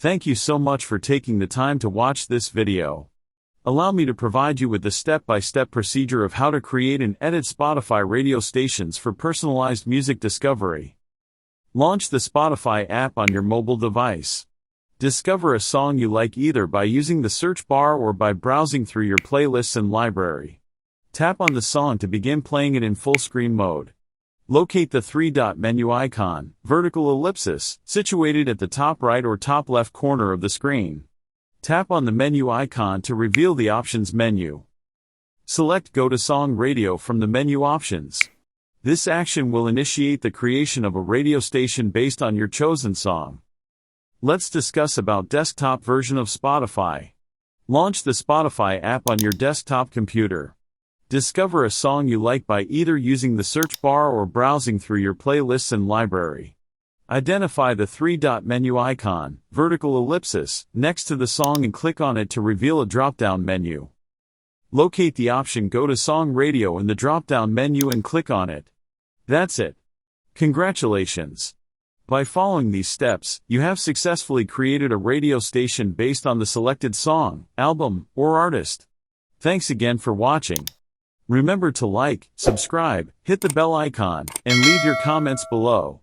Thank you so much for taking the time to watch this video. Allow me to provide you with the step-by-step procedure of how to create and edit Spotify radio stations for personalized music discovery. Launch the Spotify app on your mobile device. Discover a song you like either by using the search bar or by browsing through your playlists and library. Tap on the song to begin playing it in full screen mode. Locate the three-dot menu icon, vertical ellipsis, situated at the top right or top left corner of the screen. Tap on the menu icon to reveal the options menu. Select Go to Song Radio from the menu options. This action will initiate the creation of a radio station based on your chosen song. Let's discuss about desktop version of Spotify. Launch the Spotify app on your desktop computer. Discover a song you like by either using the search bar or browsing through your playlists and library. Identify the three-dot menu icon, vertical ellipsis, next to the song and click on it to reveal a drop-down menu. Locate the option Go to Song Radio in the drop-down menu and click on it. That's it. Congratulations! By following these steps, you have successfully created a radio station based on the selected song, album, or artist. Thanks again for watching. Remember to like, subscribe, hit the bell icon, and leave your comments below.